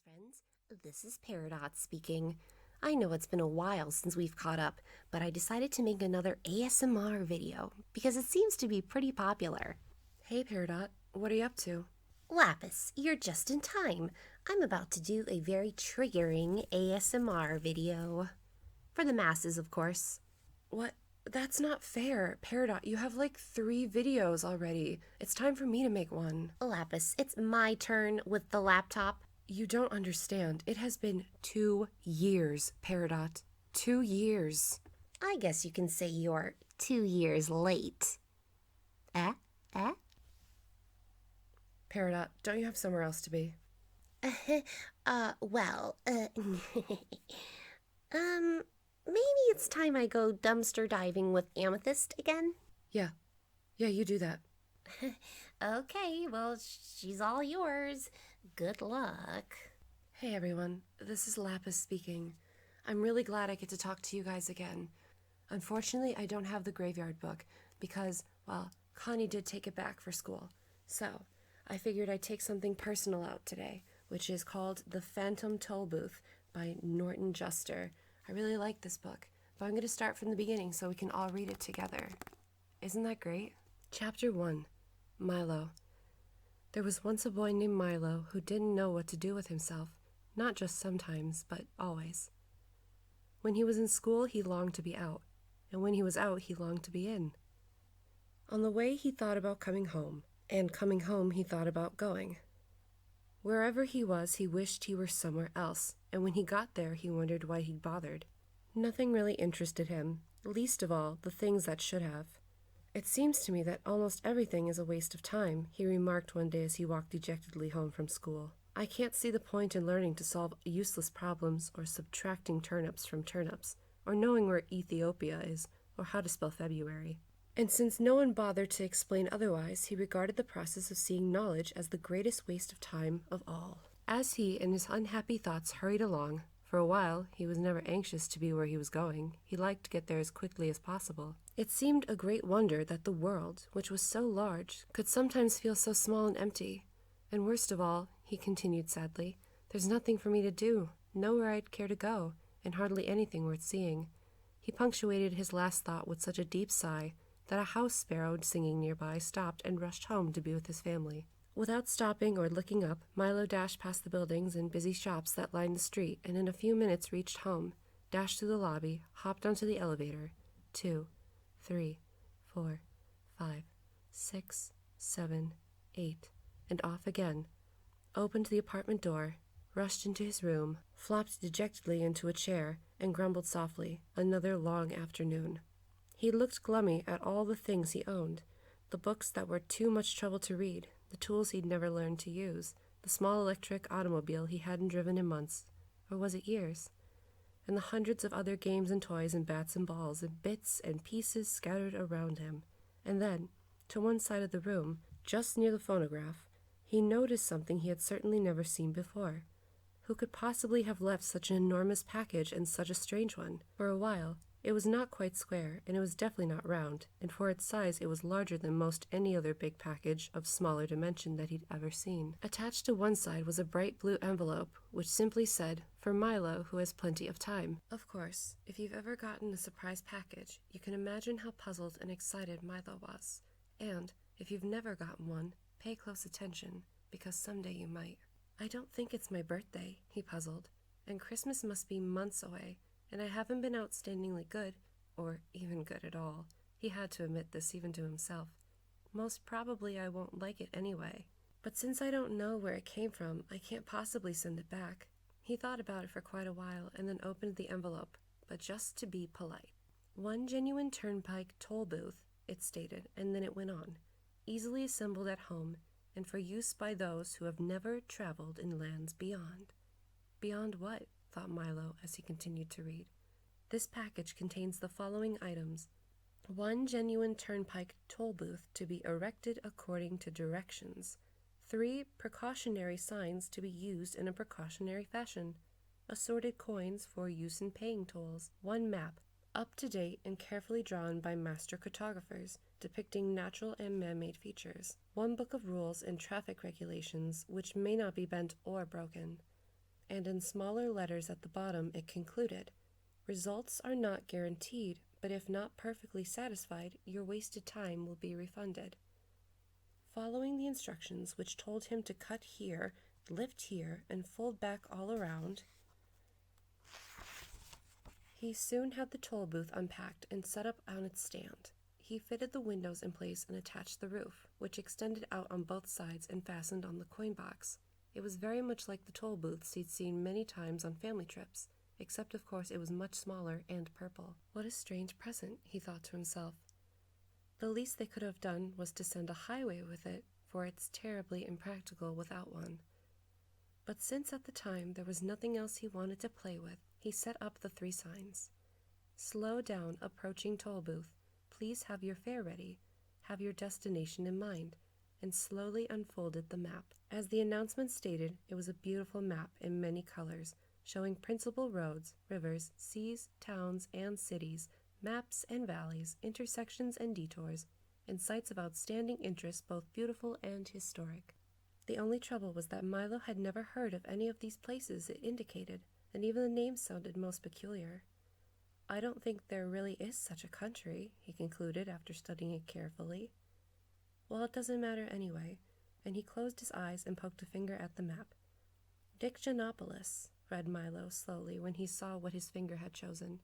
friends. This is Peridot speaking. I know it's been a while since we've caught up, but I decided to make another ASMR video because it seems to be pretty popular. Hey Peridot, what are you up to? Lapis, you're just in time. I'm about to do a very triggering ASMR video. For the masses, of course. What? That's not fair. Peridot, you have like 3 videos already. It's time for me to make one. Lapis, it's my turn with the laptop. You don't understand. It has been 2 years, Peridot. 2 years. I guess you can say you're 2 years late. Peridot, don't you have somewhere else to be? Maybe it's time I go dumpster diving with Amethyst again? Yeah, you do that. Okay, well, she's all yours. Good luck. Hey everyone, this is Lapis speaking. I'm really glad I get to talk to you guys again. Unfortunately, I don't have the graveyard book because, well, Connie did take it back for school. So, I figured I'd take something personal out today, which is called The Phantom Tollbooth by Norton Juster. I really like this book, but I'm going to start from the beginning so we can all read it together. Isn't that great? Chapter 1, Milo. There was once a boy named Milo who didn't know what to do with himself, not just sometimes, but always. When he was in school, he longed to be out, and when he was out, he longed to be in. On the way, he thought about coming home, and coming home, he thought about going. Wherever he was, he wished he were somewhere else, and when he got there, he wondered why he'd bothered. Nothing really interested him, least of all the things that should have. It seems to me that almost everything is a waste of time, he remarked one day as he walked dejectedly home from school. I can't see the point in learning to solve useless problems, or subtracting turnips from turnips, or knowing where Ethiopia is, or how to spell February. And since no one bothered to explain otherwise, he regarded the process of seeing knowledge as the greatest waste of time of all. As he and his unhappy thoughts hurried along, for a while he was never anxious to be where he was going. He liked to get there as quickly as possible. It seemed a great wonder that the world, which was so large, could sometimes feel so small and empty. And worst of all, he continued sadly, there's nothing for me to do, nowhere I'd care to go, and hardly anything worth seeing. He punctuated his last thought with such a deep sigh that a house sparrow singing nearby stopped and rushed home to be with his family. Without stopping or looking up, Milo dashed past the buildings and busy shops that lined the street, and in a few minutes reached home, dashed through the lobby, hopped onto the elevator. 2, 3, 4, 5, 6, 7, 8, and off again. Opened the apartment door, rushed into his room, flopped dejectedly into a chair, and grumbled softly, another long afternoon. He looked glummy at all the things he owned, the books that were too much trouble to read, the tools he'd never learned to use, the small electric automobile he hadn't driven in months, or was it years, and the hundreds of other games and toys and bats and balls and bits and pieces scattered around him. And then, to one side of the room, just near the phonograph, he noticed something he had certainly never seen before. Who could possibly have left such an enormous package and such a strange one? For a while, it was not quite square, and it was definitely not round, and for its size it was larger than most any other big package of smaller dimension that he'd ever seen. Attached to one side was a bright blue envelope, which simply said, "For Milo, who has plenty of time." Of course, if you've ever gotten a surprise package, you can imagine how puzzled and excited Milo was. And, if you've never gotten one, pay close attention, because someday you might. "I don't think it's my birthday," he puzzled, "and Christmas must be months away. And I haven't been outstandingly good, or even good at all." He had to admit this even to himself. "Most probably I won't like it anyway. But since I don't know where it came from, I can't possibly send it back." He thought about it for quite a while and then opened the envelope, but just to be polite. "One genuine turnpike toll booth," it stated, and then it went on. "Easily assembled at home, and for use by those who have never traveled in lands beyond." Beyond what? Thought Milo as he continued to read. "This package contains the following items. One genuine turnpike toll booth to be erected according to directions. 3 precautionary signs to be used in a precautionary fashion. Assorted coins for use in paying tolls. 1 map, up to date and carefully drawn by master cartographers, depicting natural and man-made features. 1 book of rules and traffic regulations which may not be bent or broken. and in smaller letters at the bottom it concluded, "Results are not guaranteed, but if not perfectly satisfied, your wasted time will be refunded." Following the instructions, which told him to cut here, lift here, and fold back all around, he soon had the toll booth unpacked and set up on its stand. He fitted the windows in place and attached the roof, which extended out on both sides and fastened on the coin box. It was very much like the toll booths he'd seen many times on family trips, except of course it was much smaller and purple. What a strange present, he thought to himself. The least they could have done was to send a highway with it, for it's terribly impractical without one. But since at the time there was nothing else he wanted to play with, he set up the 3 signs. "Slow down approaching toll booth. Please have your fare ready. Have your destination in mind," and slowly unfolded the map. As the announcement stated, it was a beautiful map in many colors, showing principal roads, rivers, seas, towns, and cities, maps and valleys, intersections and detours, and sites of outstanding interest, both beautiful and historic. The only trouble was that Milo had never heard of any of these places it indicated, and even the names sounded most peculiar. "I don't think there really is such a country," he concluded after studying it carefully. "Well, it doesn't matter anyway," and he closed his eyes and poked a finger at the map. "Dictionopolis," read Milo slowly when he saw what his finger had chosen.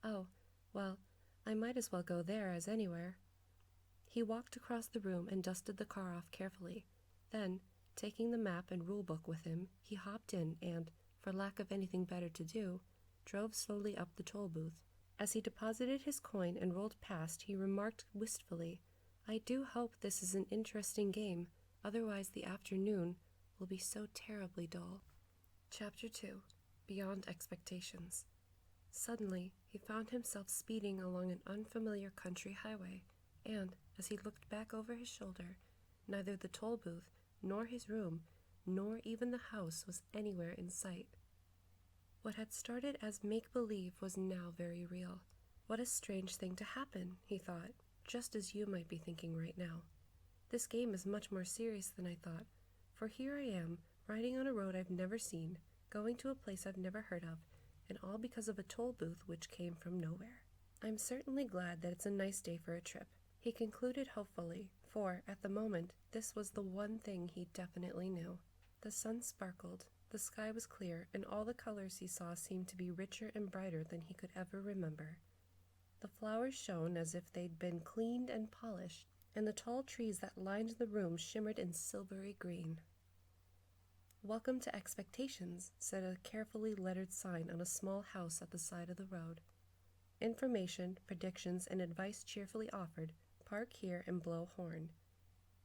"Oh, well, I might as well go there as anywhere." He walked across the room and dusted the car off carefully. Then, taking the map and rule book with him, he hopped in and, for lack of anything better to do, drove slowly up the toll booth. As he deposited his coin and rolled past, he remarked wistfully, "I do hope this is an interesting game, otherwise the afternoon will be so terribly dull." Chapter 2. Beyond Expectations. Suddenly, he found himself speeding along an unfamiliar country highway, and, as he looked back over his shoulder, neither the toll booth, nor his room, nor even the house was anywhere in sight. What had started as make-believe was now very real. What a strange thing to happen, he thought, just as you might be thinking right now. This game is much more serious than I thought, for here I am, riding on a road I've never seen, going to a place I've never heard of, and all because of a toll booth which came from nowhere. I'm certainly glad that it's a nice day for a trip, he concluded hopefully, for, at the moment, this was the one thing he definitely knew. The sun sparkled, the sky was clear, and all the colors he saw seemed to be richer and brighter than he could ever remember. The flowers shone as if they'd been cleaned and polished, and the tall trees that lined the room shimmered in silvery green. "Welcome to Expectations," said a carefully lettered sign on a small house at the side of the road. "Information, predictions, and advice cheerfully offered. Park here and blow horn."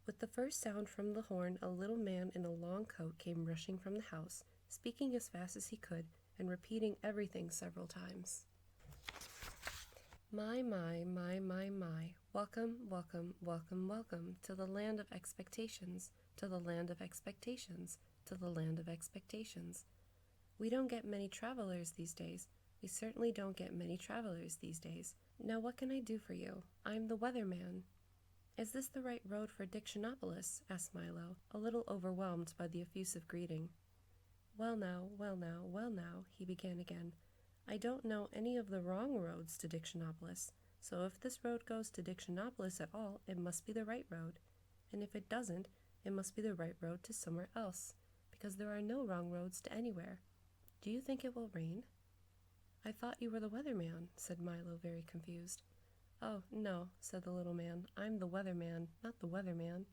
With the first sound from the horn, a little man in a long coat came rushing from the house, speaking as fast as he could and repeating everything several times. My, welcome, welcome, welcome, welcome to the land of expectations, to the land of expectations, to the land of expectations. We don't get many travelers these days. We certainly don't get many travelers these days. Now what can I do for you? I'm the weatherman. Is this the right road for Dictionopolis? Asked Milo, a little overwhelmed by the effusive greeting. Well now, he began again. I don't know any of the wrong roads to Dictionopolis, so if this road goes to Dictionopolis at all, it must be the right road, and if it doesn't, it must be the right road to somewhere else, because there are no wrong roads to anywhere. Do you think it will rain? I thought you were the weatherman, said Milo, very confused. Oh, no, said the little man, I'm the weatherman, not the weatherman.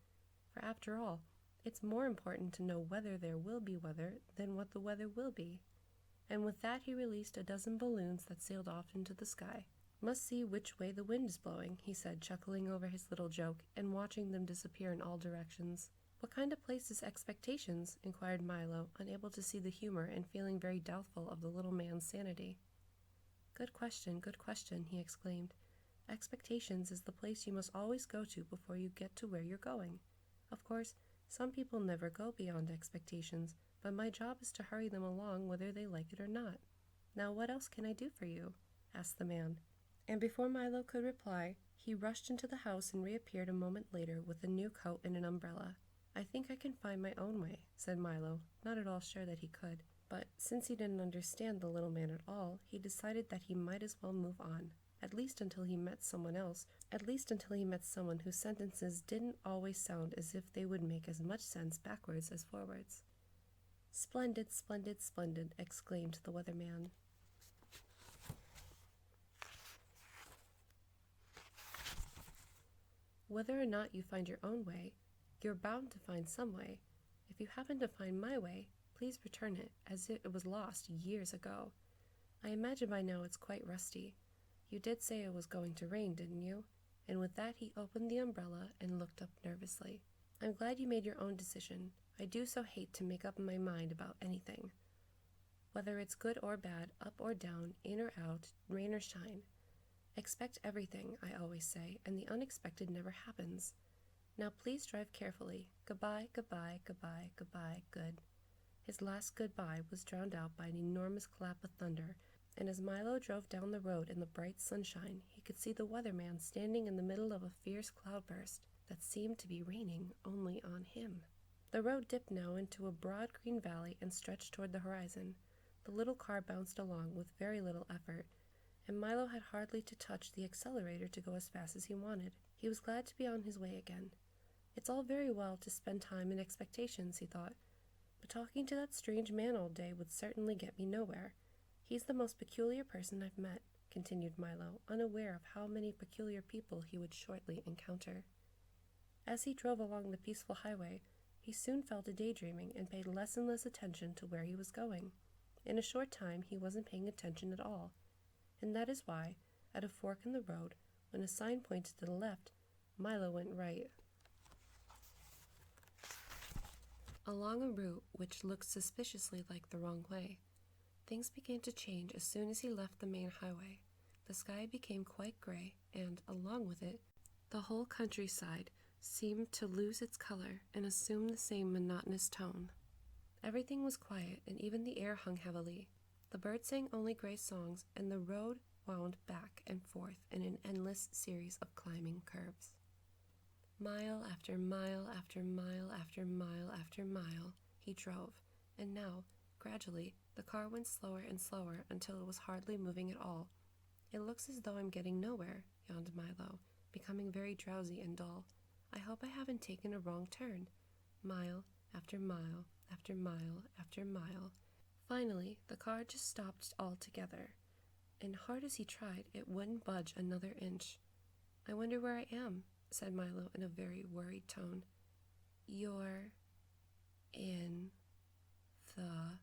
For after all, it's more important to know whether there will be weather than what the weather will be. And with that he released a dozen balloons that sailed off into the sky. Must see which way the wind is blowing, he said, chuckling over his little joke and watching them disappear in all directions. What kind of place is Expectations? Inquired Milo, unable to see the humor and feeling very doubtful of the little man's sanity. Good question, he exclaimed. Expectations is the place you must always go to before you get to where you're going. Of course, some people never go beyond expectations, but my job is to hurry them along whether they like it or not. Now what else can I do for you? Asked the man. And before Milo could reply, he rushed into the house and reappeared a moment later with a new coat and an umbrella. I think I can find my own way, said Milo, not at all sure that he could. But since he didn't understand the little man at all, he decided that he might as well move on, at least until he met someone whose sentences didn't always sound as if they would make as much sense backwards as forwards. "Splendid, splendid, splendid," exclaimed the weatherman. "Whether or not you find your own way, you're bound to find some way. If you happen to find my way, please return it, as it was lost years ago. I imagine by now it's quite rusty. You did say it was going to rain, didn't you?" And with that he opened the umbrella and looked up nervously. "I'm glad you made your own decision. I do so hate to make up my mind about anything. Whether it's good or bad, up or down, in or out, rain or shine. Expect everything, I always say, and the unexpected never happens. Now please drive carefully. Goodbye, goodbye, goodbye, goodbye, good." His last goodbye was drowned out by an enormous clap of thunder, and as Milo drove down the road in the bright sunshine, he could see the weatherman standing in the middle of a fierce cloudburst that seemed to be raining only on him. The road dipped now into a broad green valley and stretched toward the horizon. The little car bounced along with very little effort, and Milo had hardly to touch the accelerator to go as fast as he wanted. He was glad to be on his way again. It's all very well to spend time in expectations, he thought, but talking to that strange man all day would certainly get me nowhere. He's the most peculiar person I've met, continued Milo, unaware of how many peculiar people he would shortly encounter. As he drove along the peaceful highway, he soon fell to daydreaming and paid less and less attention to where he was going. In a short time he wasn't paying attention at all, and that is why, at a fork in the road, when a sign pointed to the left, Milo went right. Along a route which looked suspiciously like the wrong way. Things began to change as soon as he left the main highway. The sky became quite gray, and, along with it, the whole countryside seemed to lose its color and assume the same monotonous tone. Everything was quiet, and even the air hung heavily. The birds sang only gray songs, and the road wound back and forth in an endless series of climbing curves. Mile after mile after mile after mile after mile he drove, and now, gradually, the car went slower and slower until it was hardly moving at all. "It looks as though I'm getting nowhere," yawned Milo, becoming very drowsy and dull. "I hope I haven't taken a wrong turn." Mile after mile after mile after mile. Finally, the car just stopped altogether, and hard as he tried, it wouldn't budge another inch. "I wonder where I am," said Milo in a very worried tone. "You're in the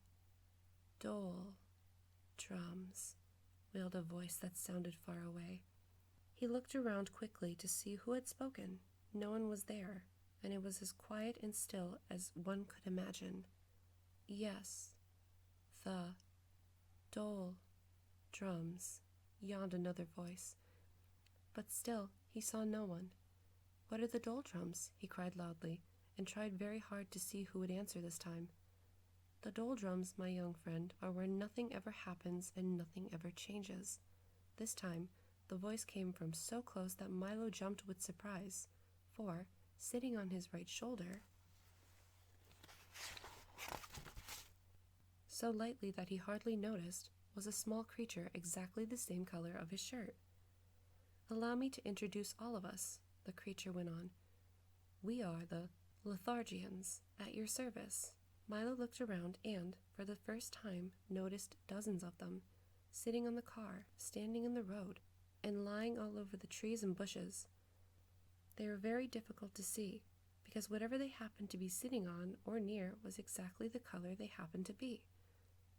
doldrums," wailed a voice that sounded far away. He looked around quickly to see who had spoken. No one was there, and it was as quiet and still as one could imagine. "Yes, the doldrums," yawned another voice. But still he saw no one. "What are the doldrums?" he cried loudly, and tried very hard to see who would answer this time. "The doldrums, my young friend, are where nothing ever happens and nothing ever changes." This time the voice came from so close that Milo jumped with surprise, for, sitting on his right shoulder, so lightly that he hardly noticed, was a small creature exactly the same color of his shirt. "Allow me to introduce all of us," the creature went on. "We are the lethargians, at your service." Milo looked around and, for the first time, noticed dozens of them, sitting on the car, standing in the road, and lying all over the trees and bushes. They were very difficult to see, because whatever they happened to be sitting on or near was exactly the color they happened to be.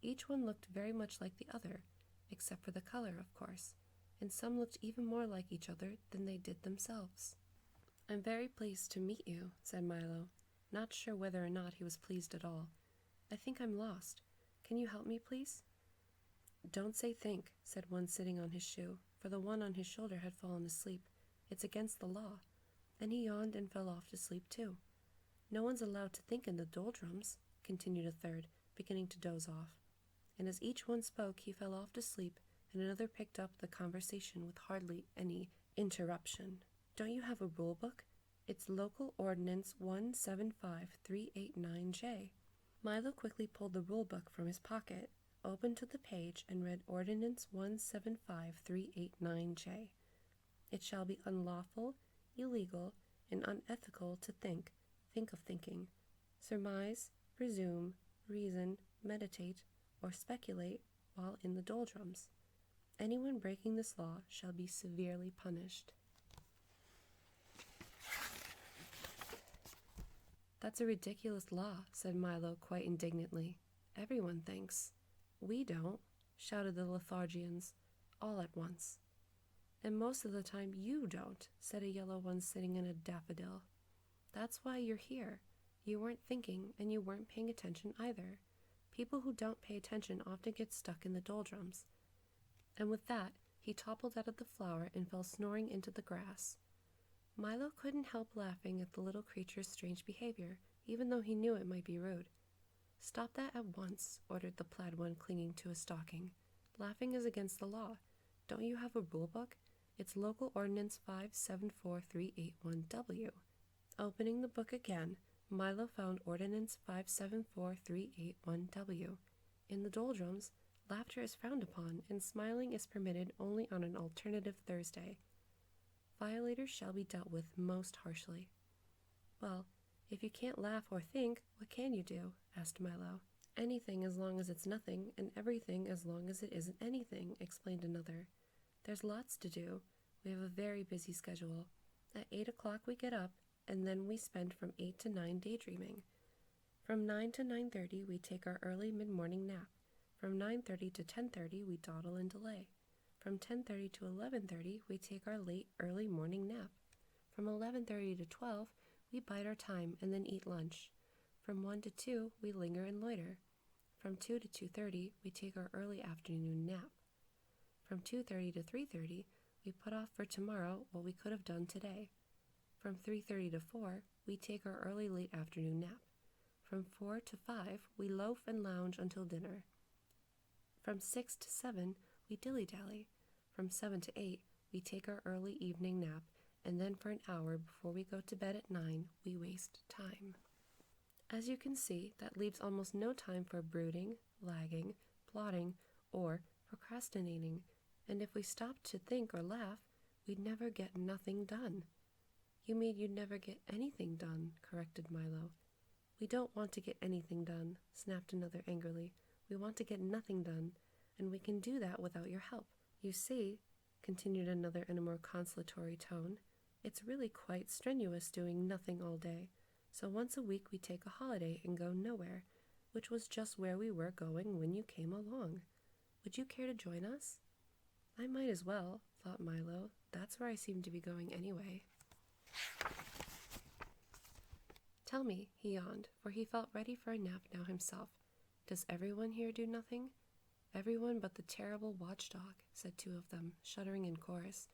Each one looked very much like the other, except for the color, of course, and some looked even more like each other than they did themselves. "I'm very pleased to meet you," said Milo, not sure whether or not he was pleased at all. "I think I'm lost. Can you help me, please?" "Don't say think," said one sitting on his shoe, for the one on his shoulder had fallen asleep. "It's against the law." Then he yawned and fell off to sleep too. "No one's allowed to think in the doldrums," continued a third, beginning to doze off. And as each one spoke, he fell off to sleep, and another picked up the conversation with hardly any interruption. "Don't you have a rule book? It's Local Ordinance 175389J. Milo quickly pulled the rule book from his pocket, opened to the page, and read Ordinance 175389J. It shall be unlawful, illegal, and unethical to think of thinking, surmise, presume, reason, meditate, or speculate while in the doldrums. Anyone breaking this law shall be severely punished. That's a ridiculous law, said Milo quite indignantly. Everyone thinks. We don't, shouted the Lethargians, all at once. And most of the time you don't, said a yellow one sitting in a daffodil. That's why you're here. You weren't thinking, and you weren't paying attention either. People who don't pay attention often get stuck in the doldrums. And with that, he toppled out of the flower and fell snoring into the grass. Milo couldn't help laughing at the little creature's strange behavior, even though he knew it might be rude. Stop that at once, ordered the plaid one clinging to a stocking. Laughing is against the law. Don't you have a rule book? It's Local Ordinance 574381W. Opening the book again, Milo found Ordinance 574381W. In the doldrums, laughter is frowned upon, and smiling is permitted only on an alternative Thursday. Violators shall be dealt with most harshly. Well, if you can't laugh or think, what can you do? Asked Milo. Anything as long as it's nothing, and everything as long as it isn't anything, explained another. There's lots to do. We have a very busy schedule. At 8 o'clock we get up, and then we spend from 8 to 9 daydreaming. From 9 to 9:30 we take our early mid-morning nap. From 9:30 to 10:30 we dawdle and delay. From 10:30 to 11:30 we take our late early morning nap. From 11:30 to 12 we bide our time and then eat lunch. From 1 to 2 we linger and loiter. From 2 to 2:30 we take our early afternoon nap. From 2:30 to 3:30 we put off for tomorrow what we could have done today. From 3:30 to 4 we take our early late afternoon nap. From 4 to 5 we loaf and lounge until dinner. From 6 to 7 we dilly-dally. From 7 to 8 we take our early evening nap, and then for an hour before we go to bed at 9 we waste time. As you can see, that leaves almost no time for brooding, lagging, plotting, or procrastinating, and if we stopped to think or laugh, we'd never get nothing done. You mean you'd never get anything done, corrected Milo. We don't want to get anything done, snapped another angrily. We want to get nothing done, and we can do that without your help. You see, continued another in a more consolatory tone, it's really quite strenuous doing nothing all day. So once a week we take a holiday and go nowhere, which was just where we were going when you came along. Would you care to join us? I might as well, thought Milo. That's where I seem to be going anyway. Tell me, he yawned, for he felt ready for a nap now himself. Does everyone here do nothing? Everyone but the terrible watchdog, said two of them, shuddering in chorus.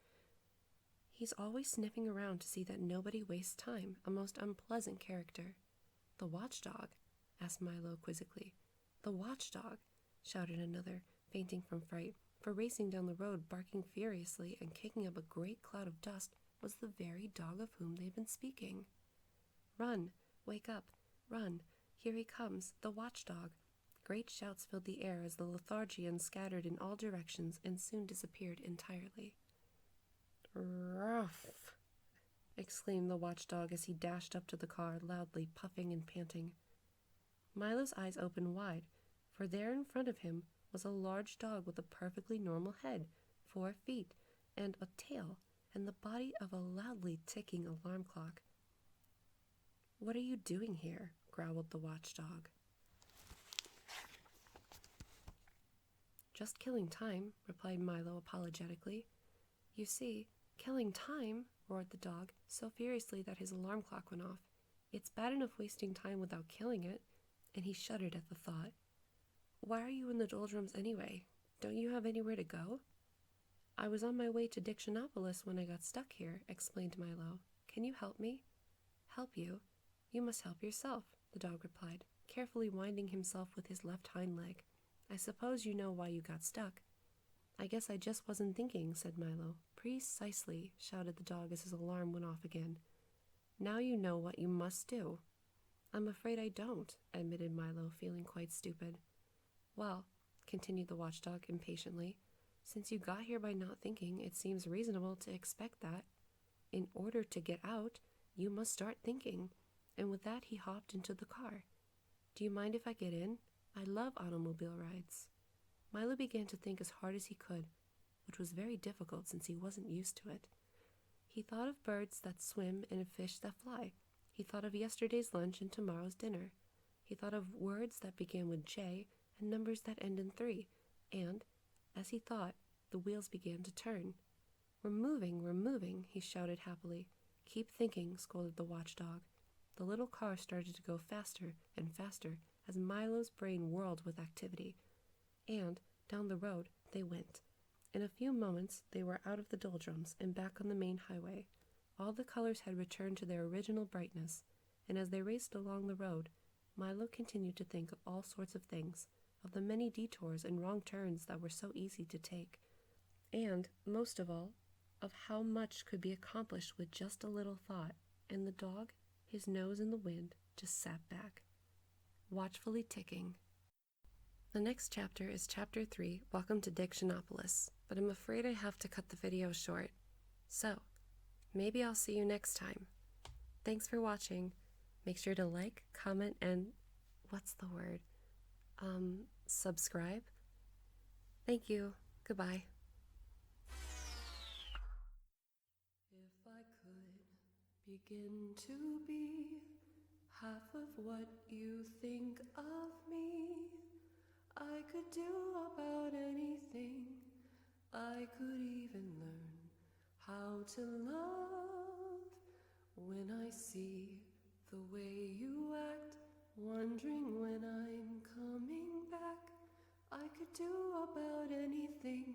He's always sniffing around to see that nobody wastes time, a most unpleasant character. The watchdog? Asked Milo quizzically. The watchdog, shouted another, fainting from fright, for racing down the road, barking furiously and kicking up a great cloud of dust, was the very dog of whom they'd been speaking. Run! Wake up! Run! Here he comes, the watchdog! Great shouts filled the air as the Lethargians scattered in all directions and soon disappeared entirely. Ruff! Exclaimed the watchdog as he dashed up to the car, loudly puffing and panting. Milo's eyes opened wide, for there in front of him was a large dog with a perfectly normal head, 4 feet, and a tail, and the body of a loudly ticking alarm clock. What are you doing here? Growled the watchdog. Just killing time, replied Milo apologetically. You see, killing time, roared the dog, so furiously that his alarm clock went off. It's bad enough wasting time without killing it, and he shuddered at the thought. Why are you in the doldrums anyway? Don't you have anywhere to go? I was on my way to Dictionopolis when I got stuck here, explained Milo. Can you help me? Help you? You must help yourself, the dog replied, carefully winding himself with his left hind leg. I suppose you know why you got stuck. I guess I just wasn't thinking, said Milo. Precisely, shouted the dog as his alarm went off again. Now you know what you must do. I'm afraid I don't, admitted Milo, feeling quite stupid. Well, continued the watchdog impatiently, since you got here by not thinking, it seems reasonable to expect that. In order to get out, you must start thinking. And with that, he hopped into the car. Do you mind if I get in? I love automobile rides. Milo began to think as hard as he could, which was very difficult since he wasn't used to it. He thought of birds that swim and of fish that fly. He thought of yesterday's lunch and tomorrow's dinner. He thought of words that began with J and numbers that end in 3. And, as he thought, the wheels began to turn. We're moving, he shouted happily. Keep thinking, scolded the watchdog. The little car started to go faster and faster as Milo's brain whirled with activity. And, down the road, they went. In a few moments, they were out of the doldrums and back on the main highway. All the colors had returned to their original brightness, and as they raced along the road, Milo continued to think of all sorts of things, of the many detours and wrong turns that were so easy to take, and, most of all, of how much could be accomplished with just a little thought, and the dog, his nose in the wind, just sat back, watchfully ticking. The next chapter is Chapter 3, Welcome to Dictionopolis, but I'm afraid I have to cut the video short. So, maybe I'll see you next time. Thanks for watching. Make sure to like, comment, and subscribe. Thank you. Goodbye. If I could begin to be half of what you think of me, I could do about anything. I could even learn how to love. When I see the way you act, wondering when I'm coming back, I could do about anything.